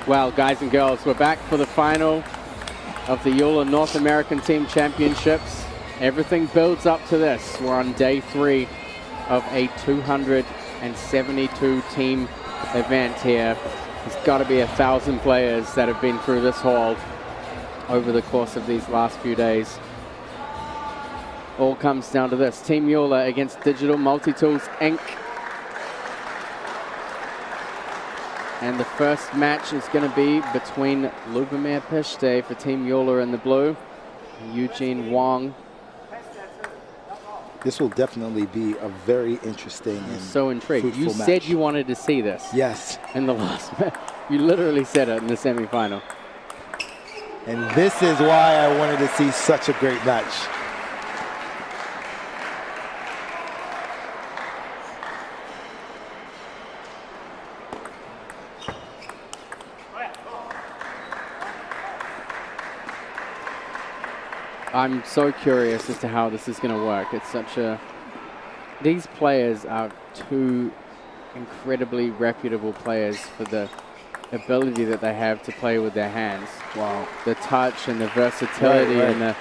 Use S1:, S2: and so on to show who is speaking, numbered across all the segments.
S1: Well, guys and girls, we're back for the final of the Euler North American Team Championships. Everything builds up to this. We're on day 3 of a 272 team event here. There's got to be 1,000 players that have been through this hall over the course of these last few days. All comes down to this. Team Euler against Digital Multitools Inc. And the first match is going to be between Lubomir Pistej for Team Euler in the blue, and Eugene Wang.
S2: This will definitely be a very interesting and
S1: so intrigued. You
S2: match.
S1: said you wanted to see this.
S2: Yes.
S1: In the last match. You literally said it in the semifinal.
S2: And this is why I wanted to see such a great match.
S1: I'm so curious as to how this is going to work. It's such a... These players are two incredibly reputable players for the ability that they have to play with their hands. Wow. The touch and the versatility and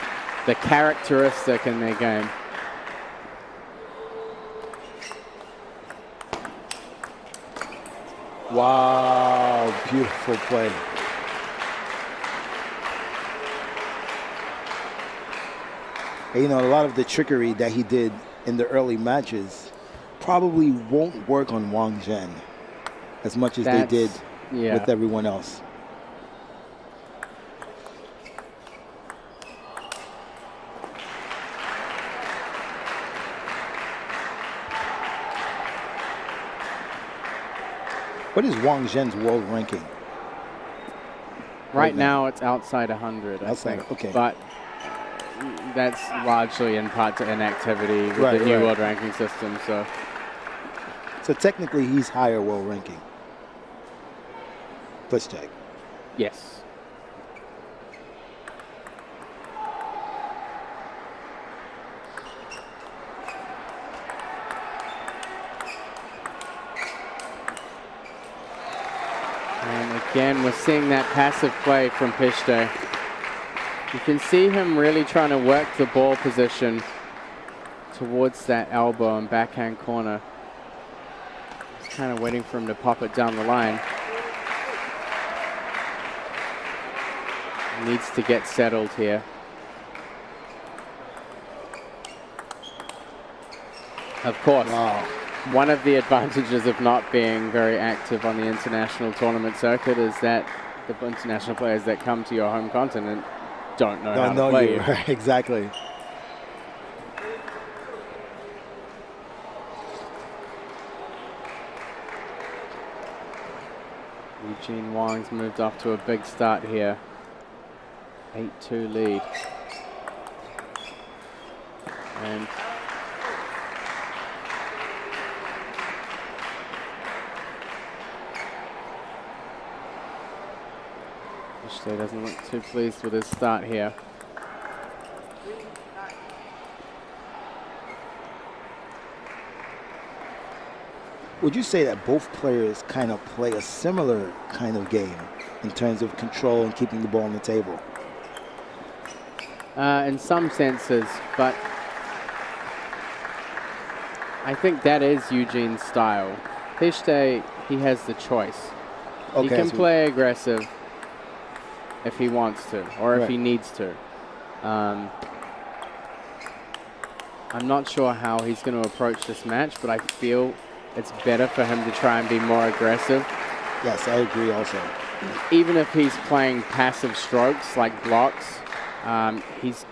S1: the characteristic in their game.
S2: Wow, beautiful play. And, you know, a lot of the trickery that he did in the early matches probably won't work on Wang Zhen as much as they did with everyone else. What is Wang Zhen's world ranking?
S1: Right now it's outside 100, I think.
S2: Okay.
S1: But that's largely in part to inactivity with the new world ranking system. So
S2: technically he's higher world ranking. Pistej.
S1: Yes. And again, we're seeing that passive play from Pistej. You can see him really trying to work the ball position towards that elbow and backhand corner. Just kind of waiting for him to pop it down the line. Needs to get settled here. Of course.
S2: Wow.
S1: One of the advantages of not being very active on the international tournament circuit is that the international players that come to your home continent don't know how to play you.
S2: Right, exactly.
S1: Eugene Wang's moved off to a big start here. 8-2 lead. And Pistej doesn't look too pleased with his start here.
S2: Would you say that both players kind of play a similar kind of game in terms of control and keeping the ball on the table?
S1: In some senses, but I think that is Eugene's style. Pistej, he has the choice.
S2: Okay,
S1: he can play aggressive if he wants to, or if he needs to. I'm not sure how he's going to approach this match, but I feel it's better for him to try and be more aggressive.
S2: Yes, I agree also.
S1: Even if he's playing passive strokes like blocks, he's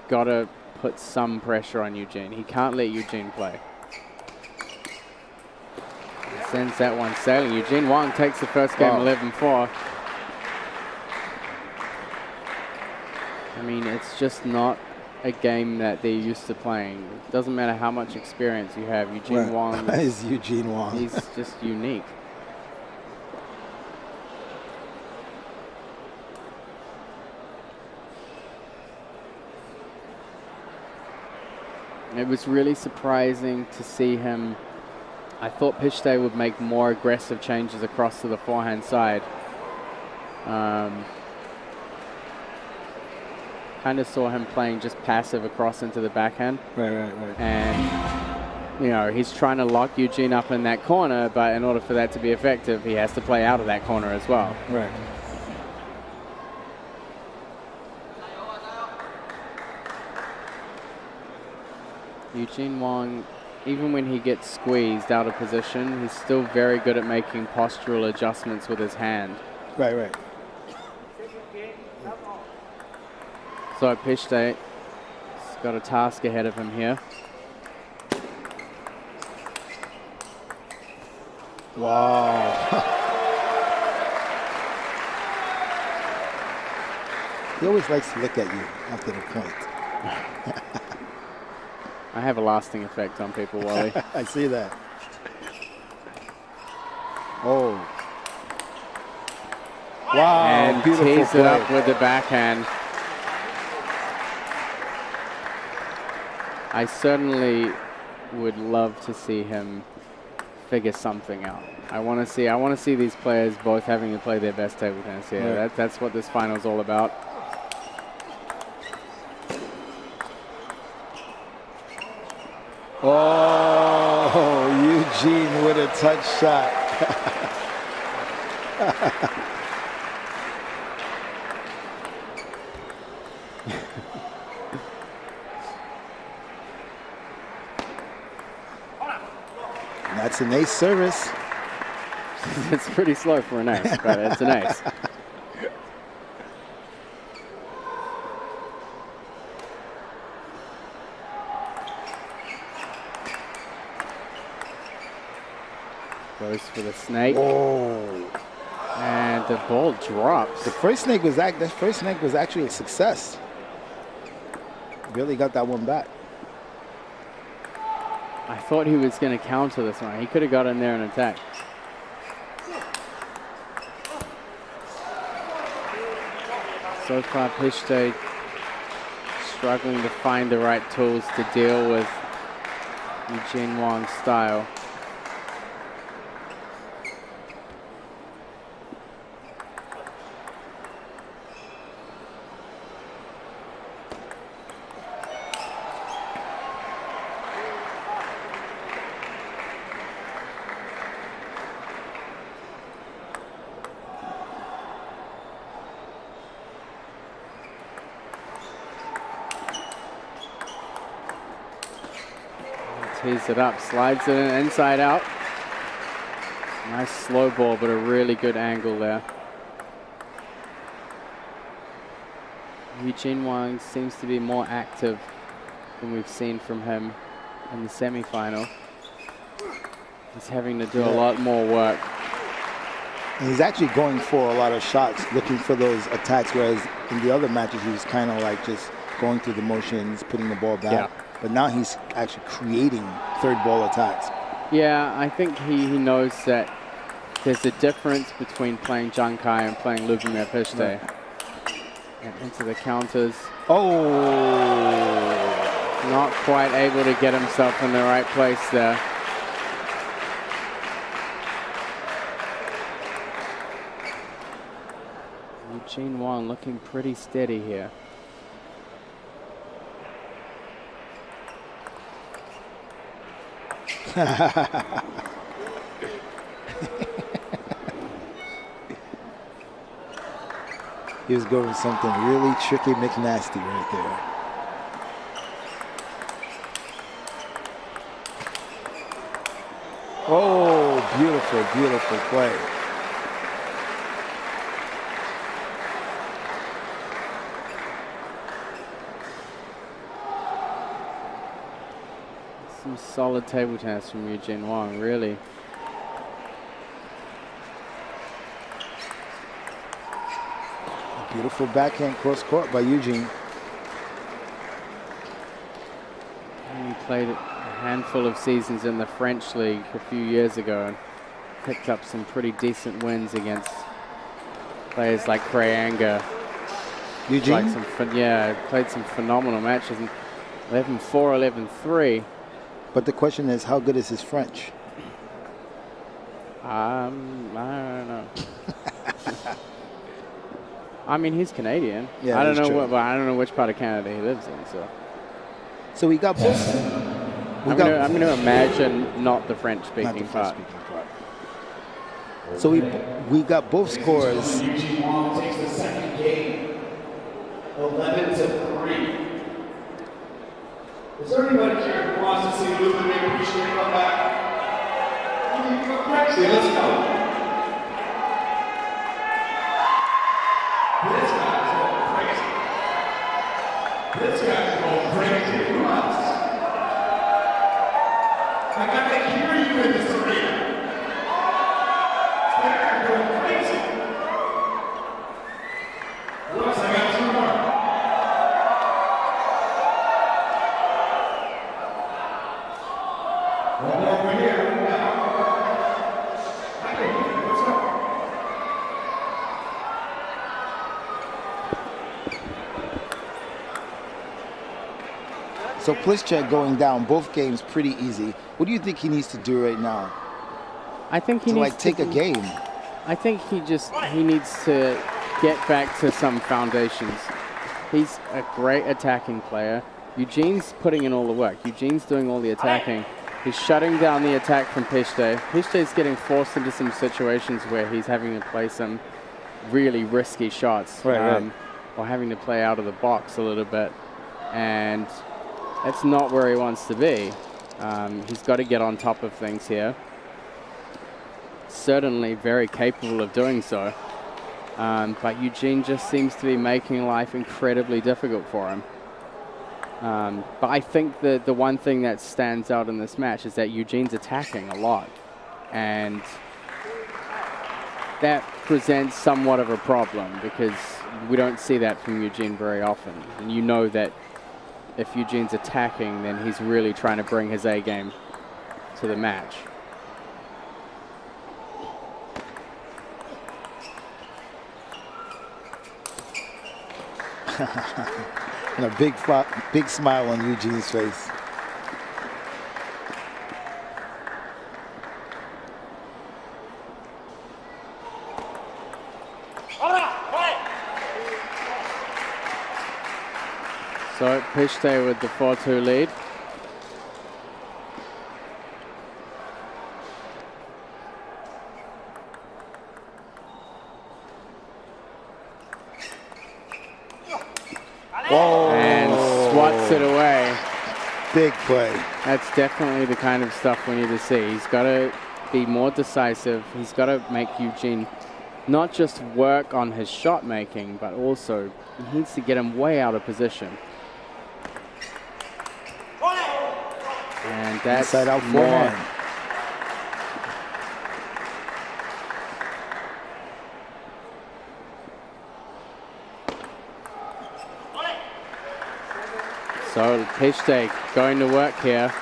S1: got to put some pressure on Eugene. He can't let Eugene play. He sends that one sailing. Eugene Wang takes the first game 11-4. I mean, it's just not a game that they're used to playing. It doesn't matter how much experience you have. Eugene Wang
S2: is Eugene Wang.
S1: He's just unique. It was really surprising to see him. I thought Pistej would make more aggressive changes across to the forehand side. Kind of saw him playing just passive across into the backhand.
S2: Right.
S1: And, you know, he's trying to lock Eugene up in that corner, but in order for that to be effective, he has to play out of that corner as well.
S2: Right.
S1: Eugene Wang, even when he gets squeezed out of position, he's still very good at making postural adjustments with his hand.
S2: Right.
S1: So Pistej has got a task ahead of him here.
S2: Wow. He always likes to look at you after the point.
S1: I have a lasting effect on people, Wally.
S2: I see that. Oh. Wow.
S1: And tees it up with the backhand. I certainly would love to see him figure something out. I want to see these players both having to play their best table tennis here.
S2: Right.
S1: That's what this final is all about.
S2: Oh, Eugene with a touch shot. That's an ace service.
S1: It's pretty slow for an ace, but it's an ace. Goes for the snake.
S2: Oh.
S1: And the ball drops.
S2: The first snake was actually a success. Really got that one back.
S1: I thought he was going to counter this one. He could have got in there and attacked. So far, Pistej struggling to find the right tools to deal with Eugene Wang's style. Tees it up, slides it in, inside out. Nice slow ball, but a really good angle there. Eugene Wang seems to be more active than we've seen from him in the semi-final. He's having to do a lot more work.
S2: And he's actually going for a lot of shots, looking for those attacks, whereas in the other matches he was kind of like just going through the motions, putting the ball back.
S1: Yeah.
S2: But now he's actually creating third ball attacks.
S1: Yeah, I think he knows that there's a difference between playing Zhang Kai and playing Lubomir Pistej.
S2: Right.
S1: And into the counters.
S2: Oh!
S1: Not quite able to get himself in the right place there. Eugene Wang looking pretty steady here.
S2: He was going for something really tricky, McNasty right there. Oh, beautiful, beautiful play.
S1: Some solid table tennis from Eugene Wang, really.
S2: Beautiful backhand cross court by Eugene.
S1: He played a handful of seasons in the French league a few years ago and picked up some pretty decent wins against players like Krayanga.
S2: Eugene?
S1: Played some phenomenal matches. 11-4, 11-3.
S2: But the question is, how good is his French?
S1: I don't know. I mean, he's Canadian.
S2: Yeah,
S1: I don't know which part of Canada he lives in.
S2: So we got both.
S1: I'm going to imagine not the French-speaking part.
S2: So we got both scores.
S3: Eugene Wang takes the second game, 11-3. Is there anybody here who wants to see Lubomir Pistej come back? Crazy, let's go. This guy's going crazy. This guy's going crazy. Who else? Like, I can hear you in this arena. This guy's going crazy. Who else? I got two more. One more over here. I can hear you. What's up?
S2: So Pistej going down both games pretty easy. What do you think he needs to do right now?
S1: I think he
S2: to
S1: needs
S2: like take a game.
S1: I think he needs to get back to some foundations. He's a great attacking player. Eugene's putting in all the work. Eugene's doing all the attacking. He's shutting down the attack from Pistej. Pistej's getting forced into some situations where he's having to play some really risky shots.
S2: Right.
S1: Or having to play out of the box a little bit. And that's not where he wants to be. He's got to get on top of things here. Certainly very capable of doing so. But Eugene just seems to be making life incredibly difficult for him. But I think that the one thing that stands out in this match is that Eugene's attacking a lot. And that presents somewhat of a problem because we don't see that from Eugene very often. And you know that if Eugene's attacking, then he's really trying to bring his A game to the match.
S2: And a big smile on Eugene's face.
S1: So Pistej with the 4-2 lead.
S2: Whoa.
S1: And swats it away.
S2: Big play.
S1: That's definitely the kind of stuff we need to see. He's got to be more decisive. He's got to make Eugene not just work on his shot making, but also he needs to get him way out of position. And that's
S2: inside out
S1: more.
S2: forehand.
S1: So Pistej going to work here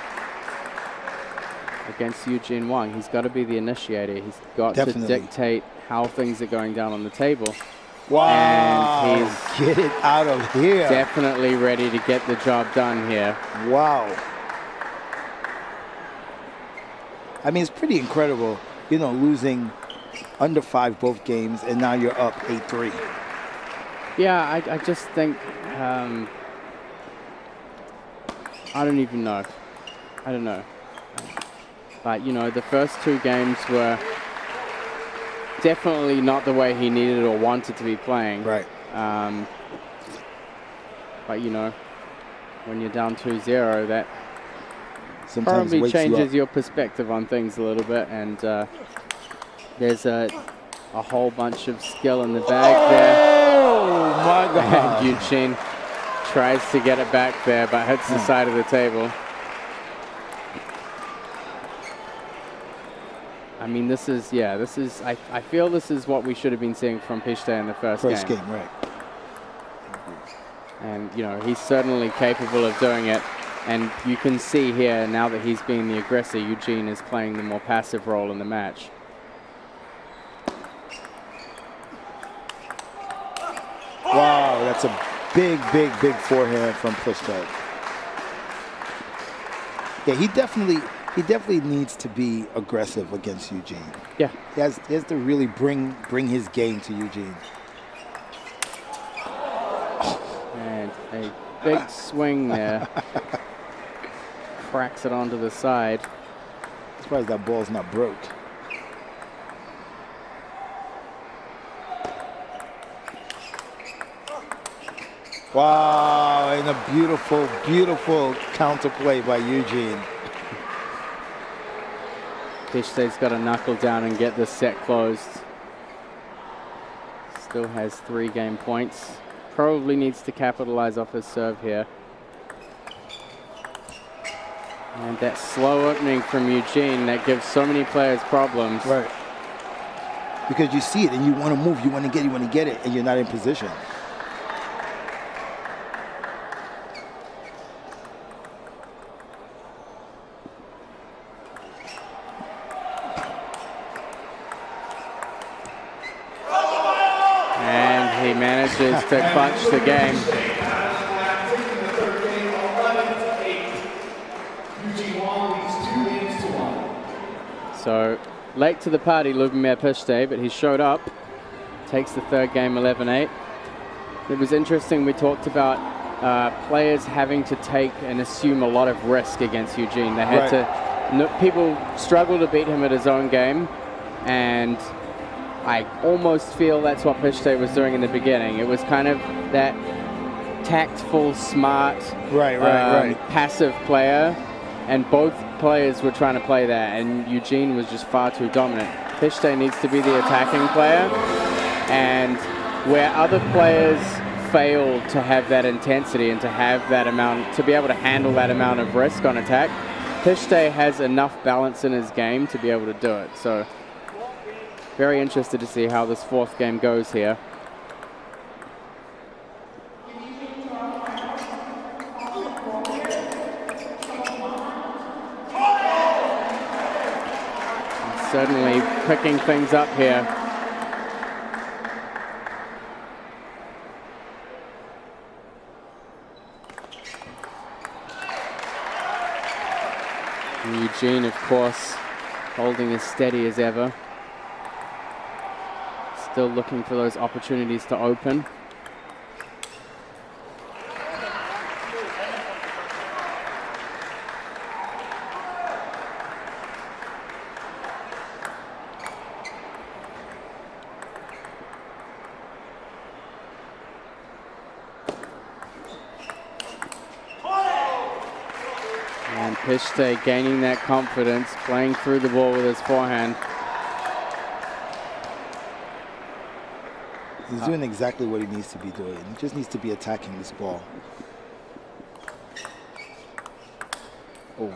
S1: against Eugene Wang. He's got to be the initiator. He's got to dictate how things are going down on the table.
S2: Wow.
S1: And he's
S2: get it out of here.
S1: Definitely ready to get the job done here.
S2: Wow. I mean, it's pretty incredible, you know, losing under 5 both games, and now you're up 8-3.
S1: Yeah, I just think, I don't even know. I don't know. But, you know, the first 2 games were definitely not the way he needed or wanted to be playing.
S2: Right.
S1: But, you know, when you're down 2-0, that
S2: sometimes
S1: probably changes your perspective on things a little bit. And there's a whole bunch of skill in the bag there.
S2: Oh, my God.
S1: And Eugene tries to get it back there, but hits the side of the table. I mean, this is, I feel this is what we should have been seeing from Pistej in the first game.
S2: Right.
S1: And, you know, he's certainly capable of doing it. And you can see here, now that he's being the aggressor, Eugene is playing the more passive role in the match.
S2: Wow, that's a big forehand from Pistej. Yeah, he definitely needs to be aggressive against Eugene.
S1: Yeah.
S2: He has to really bring his game to Eugene.
S1: And a big swing there. Cracks it onto the side.
S2: I'm surprised that ball's not broke. Wow, and a beautiful counterplay by Eugene.
S1: Pistej's got to knuckle down and get this set closed. Still has 3 game points. Probably needs to capitalize off his serve here. And that slow opening from Eugene, that gives so many players problems.
S2: Right. Because you see it and you want to move, you want to get it, and you're not in position.
S1: And he manages to clutch the game. So late to the party, Lubomir Pistej, but he showed up. Takes the 3rd game 11-8. It was interesting, we talked about players having to take and assume a lot of risk against Eugene. They had to, people struggle to beat him at his own game, and I almost feel that's what Pistej was doing in the beginning. It was kind of that tactful, smart, passive player, and both players were trying to play that, and Eugene was just far too dominant. Pistej needs to be the attacking player, and where other players fail to have that intensity and to have that amount, to be able to handle that amount of risk on attack, Pistej has enough balance in his game to be able to do it. So very interested to see how this 4th game goes here. Certainly picking things up here. And Eugene, of course, holding as steady as ever. Still looking for those opportunities to open. And Pistej gaining that confidence, playing through the ball with his forehand.
S2: He's doing exactly what he needs to be doing. He just needs to be attacking this ball.
S1: Oh.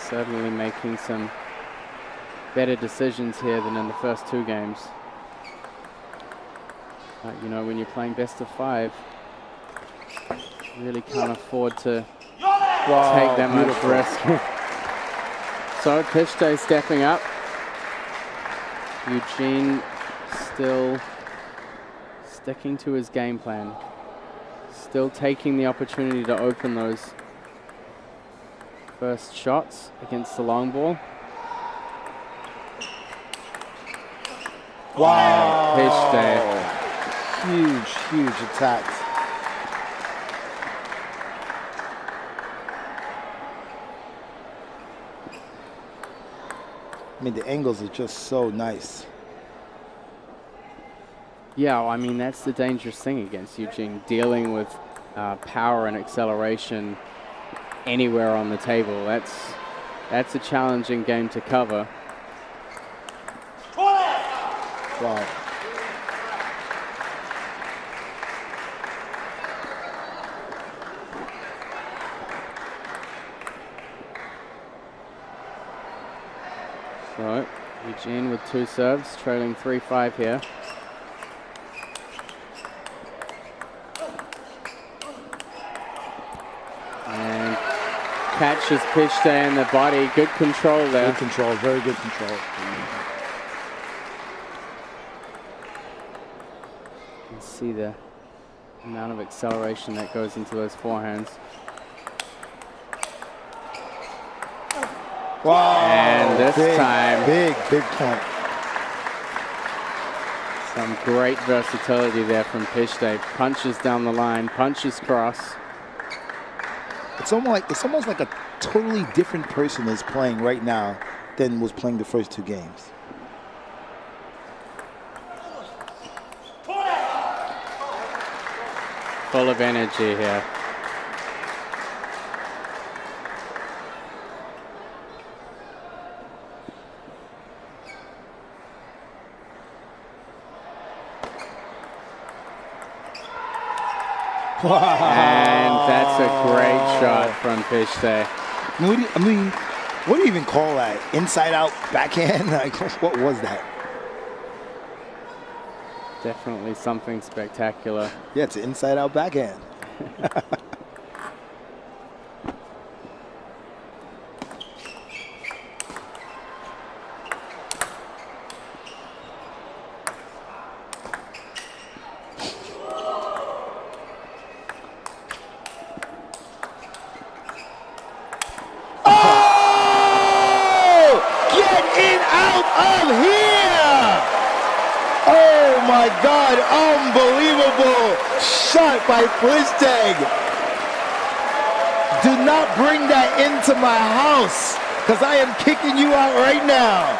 S1: Certainly making some better decisions here than in the first 2 games. You know, when you're playing best of 5, you really can't afford to take that much risk. So Pistej stepping up. Eugene still sticking to his game plan. Still taking the opportunity to open those first shots against the long ball.
S2: Wow.
S1: Pistej.
S2: Huge attacks. I mean, the angles are just so nice.
S1: Yeah, well, I mean, that's the dangerous thing against Eugene, dealing with power and acceleration anywhere on the table. That's a challenging game to cover.
S2: Wow.
S1: So Eugene with 2 serves, trailing 3-5 here. And catches Pistej in the body. Good control there.
S2: Good control, very good control.
S1: You can see the amount of acceleration that goes into those forehands.
S2: Wow.
S1: And this time,
S2: big point.
S1: some great versatility there from Pistej. Punches down the line, punches cross.
S2: It's almost like a totally different person is playing right now than was playing the first 2 games.
S1: Full of energy here.
S2: Wow.
S1: And that's a great shot from Pistej.
S2: What do you even call that? Inside out backhand? Like, what was that?
S1: Definitely something spectacular.
S2: Yeah, it's an inside out backhand. My God, unbelievable shot by Pistej. Do not bring that into my house, because I am kicking you out right now.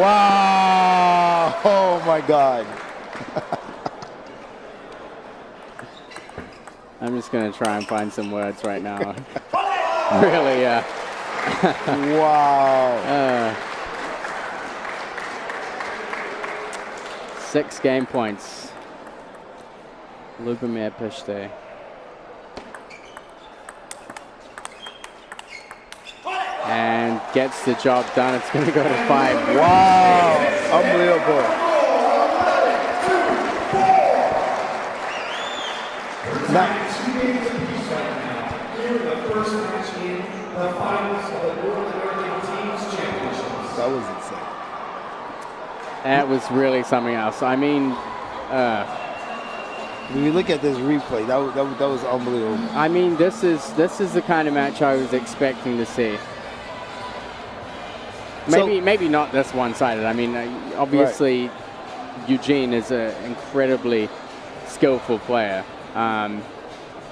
S2: Wow, oh my God.
S1: I'm just going to try and find some words right now. Really, yeah.
S2: Wow.
S1: 6 game points. Lubomir Pistej. And gets the job done. It's going to go to 5.
S2: Wow. Unbelievable. Now, that was insane.
S1: That was really something else. I mean,
S2: when you look at this replay, that was unbelievable.
S1: I mean, this is the kind of match I was expecting to see. Maybe not this one-sided. I mean, obviously, Eugene is an incredibly skillful player.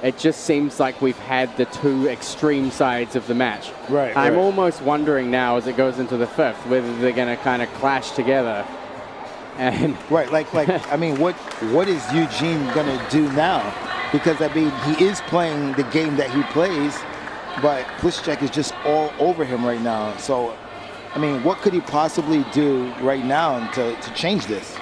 S1: It just seems like we've had the 2 extreme sides of the match. I'm almost wondering now, as it goes into the 5th, whether they're going to kind of clash together. And
S2: I mean, what is Eugene going to do now? Because, I mean, he is playing the game that he plays, but Pistej is just all over him right now. So, I mean, what could he possibly do right now to change this?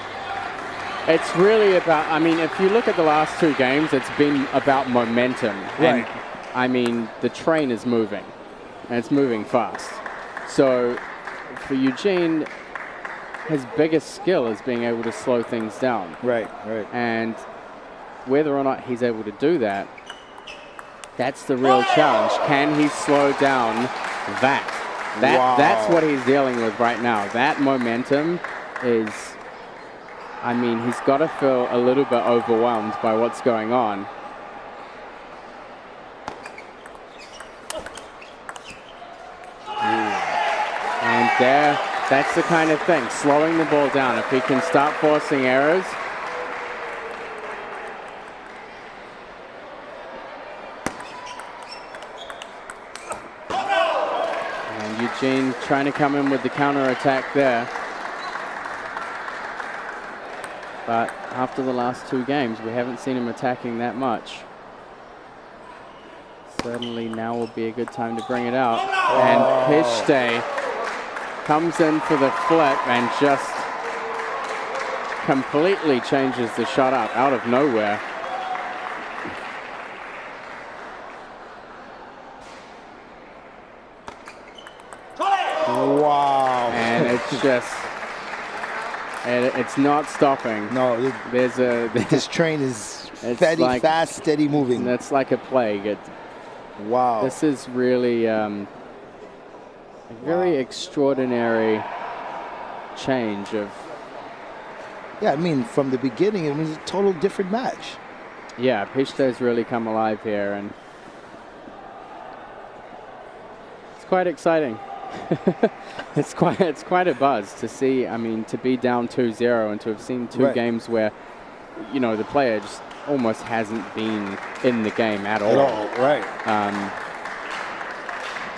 S1: it's really about, I mean, if you look at the last 2 games, it's been about momentum. And, I mean, the train is moving, and it's moving fast. So for Eugene, his biggest skill is being able to slow things down.
S2: Right, right.
S1: And whether or not he's able to do that, that's the real challenge. Can he slow down that? That's what he's dealing with right now. That momentum is, I mean, he's got to feel a little bit overwhelmed by what's going on. And there, that's the kind of thing, slowing the ball down. If he can start forcing errors, and Eugene trying to come in with the counter attack there. But after the last 2 games, we haven't seen him attacking that much. Certainly now will be a good time to bring it out. And Pistej comes in for the flip and just completely changes the shot up out of nowhere.
S2: Wow.
S1: And it's just, it's not stopping.
S2: No,
S1: There's a
S2: this train is
S1: It's
S2: steady,
S1: like-
S2: fast, steady moving.
S1: That's like a plague.
S2: Wow.
S1: This is really a very extraordinary change of,
S2: Yeah, I mean, from the beginning, it was a total different match.
S1: yeah, Pistej's really come alive here, and it's quite exciting. It's quite a buzz to see. I mean, to be down 2-0 and to have seen 2
S2: Right.
S1: games where, you know, the player just almost hasn't been in the game at all.
S2: Right.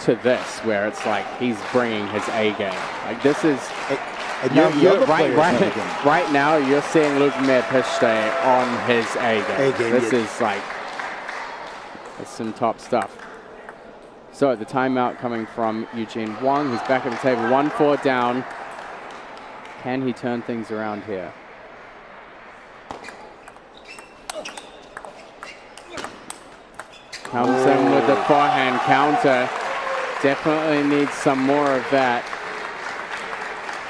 S1: To this, where it's like he's bringing his A game. Like this is.
S2: And now the other players have it again.
S1: Right now, you're seeing Lubomir Pistej on his A game.
S2: A game,
S1: This
S2: yeah.
S1: is like, it's some top stuff. So the timeout coming from Eugene Wang. He's back at the table, 1-4 down. Can he turn things around here? Comes in with the forehand counter. Definitely needs some more of that.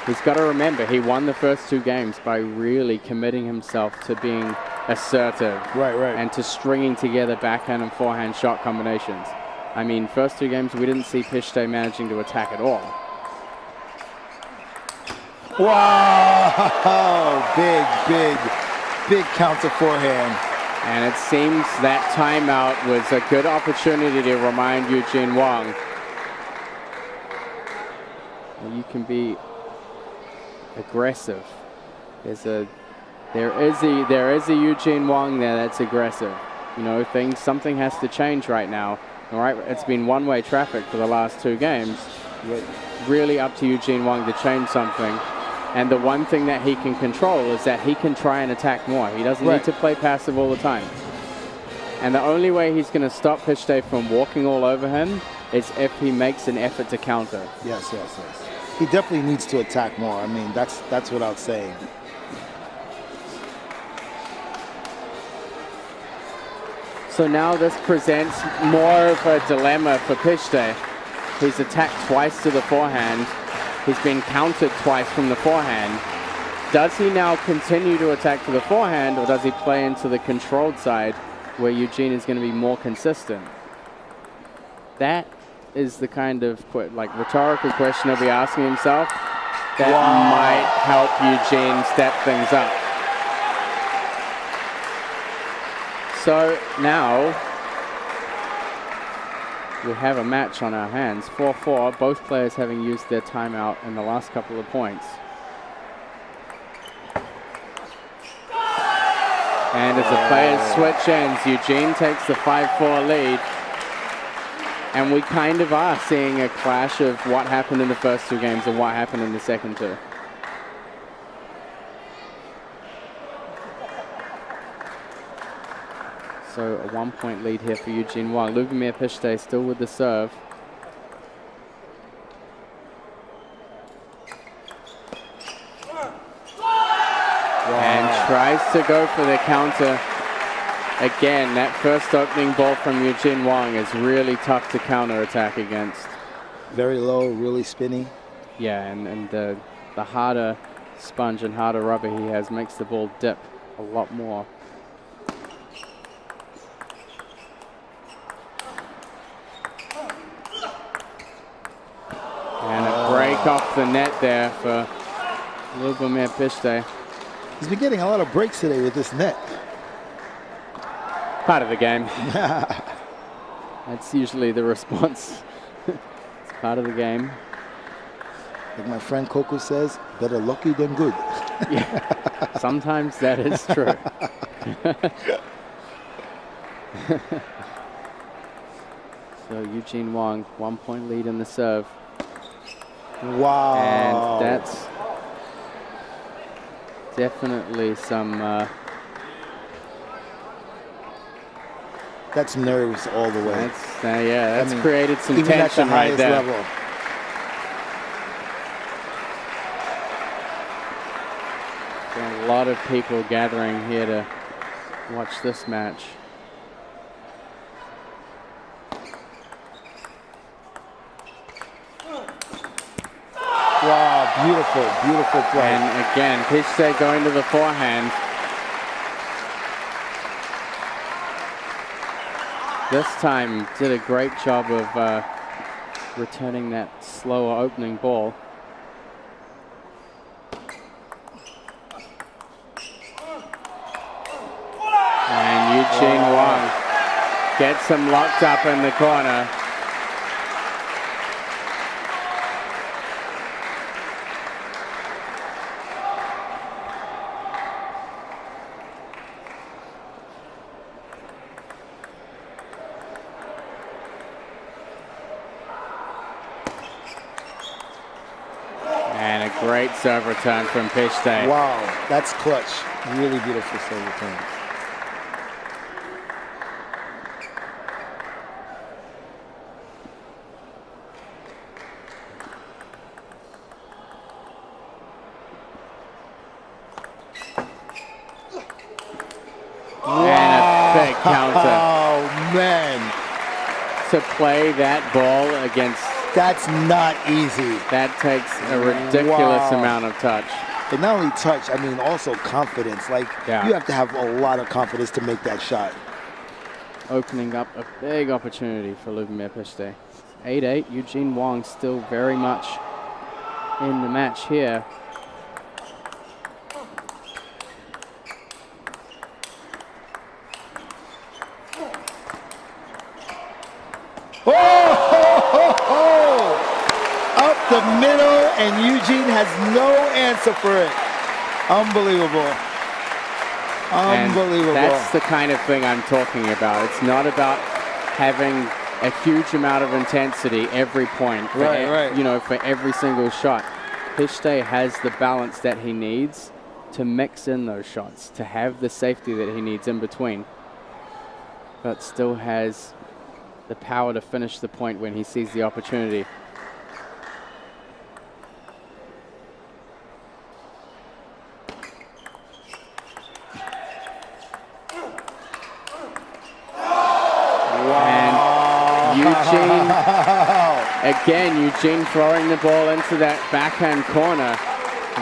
S1: He's got to remember, he won the first 2 games by really committing himself to being assertive.
S2: Right.
S1: And to stringing together backhand and forehand shot combinations. I mean, first 2 games, we didn't see Pistej managing to attack at all.
S2: Wow! Big counter forehand.
S1: And it seems that timeout was a good opportunity to remind Eugene Wang that you can be aggressive. There is a Eugene Wang there that's aggressive. You know, something has to change right now. All right, it's been one-way traffic for the last 2 games. Really up to Eugene Wang to change something. And the one thing that he can control is that he can try and attack more. He doesn't need to play passive all the time. And the only way he's going to stop Pistej from walking all over him is if he makes an effort to counter.
S2: Yes. He definitely needs to attack more. I mean, that's without saying.
S1: So now this presents more of a dilemma for Pistej. He's attacked twice to the forehand. He's been countered twice from the forehand. Does he now continue to attack to the forehand, or does he play into the controlled side where Eugene is going to be more consistent? That is the kind of rhetorical question he'll be asking himself. That might help Eugene step things up. So now we have a match on our hands, 4-4, both players having used their timeout in the last couple of points. And as the players switch ends, Eugene takes the 5-4 lead. And we kind of are seeing a clash of what happened in the first 2 games and what happened in the second 2. So a 1-point lead here for Eugene Wang. Lubomir Pistej still with the serve. And tries to go for the counter. Again, that first opening ball from Eugene Wang is really tough to counter attack against.
S2: Very low, really spinny.
S1: Yeah, and the harder sponge and harder rubber he has makes the ball dip a lot more. And a break off the net there for Lubomir Pistej.
S2: He's been getting a lot of breaks today with this net.
S1: Part of the game. That's usually the response. It's part of the game.
S2: Like my friend Coco says, better lucky than good.
S1: Yeah, sometimes that is true. So Eugene Wang, 1 point lead in the serve.
S2: Wow.
S1: And that's definitely some...
S2: that's nerves all the way.
S1: That's, yeah, that's
S2: I mean,
S1: created some
S2: even at the
S1: tension right
S2: highest
S1: there.
S2: level.
S1: A lot of people gathering here to watch this match.
S2: Wow, beautiful, beautiful play.
S1: And again, Pistej going to the forehand. This time did a great job of returning that slower opening ball. And Eugene Wang gets him locked up in the corner. And a great serve return from Pistej.
S2: Wow, that's clutch. Really beautiful serve return.
S1: And a big counter.
S2: Oh, man.
S1: To play that ball against,
S2: That's not easy.
S1: that takes a ridiculous amount of touch.
S2: But not only touch, I mean also confidence. Like,
S1: Yeah.
S2: you have to have a lot of confidence to make that shot.
S1: Opening up a big opportunity for Lubomir Pistej. 8-8, Eugene Wang still very much in the match here.
S2: Up the middle, and Eugene has no answer for it. Unbelievable. Unbelievable.
S1: And that's the kind of thing I'm talking about. It's not about having a huge amount of intensity every point, for
S2: Right.
S1: you know, for every single shot. Pistej has the balance that he needs to mix in those shots, to have the safety that he needs in between, but still has the power to finish the point when he sees the opportunity. Eugene, again, Eugene throwing the ball into that backhand corner,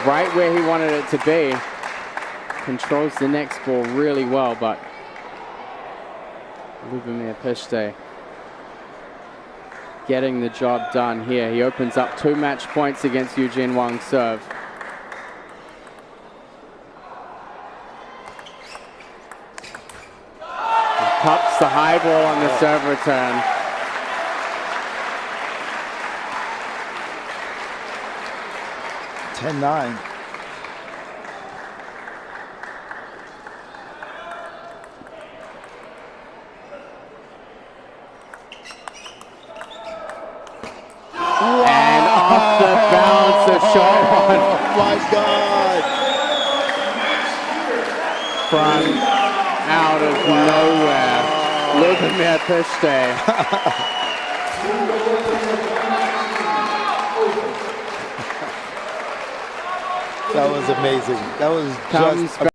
S1: right where he wanted it to be. Controls the next ball really well, but Lubomir Pistej getting the job done here. He opens up 2 match points against Eugene Wang's serve. He pops the high ball on the serve return.
S2: (10-9).
S1: And off the bounce, a short one.
S2: Oh my God.
S1: From out of nowhere. Lubomir Pistej.
S2: That was amazing. That was
S1: Comes
S2: just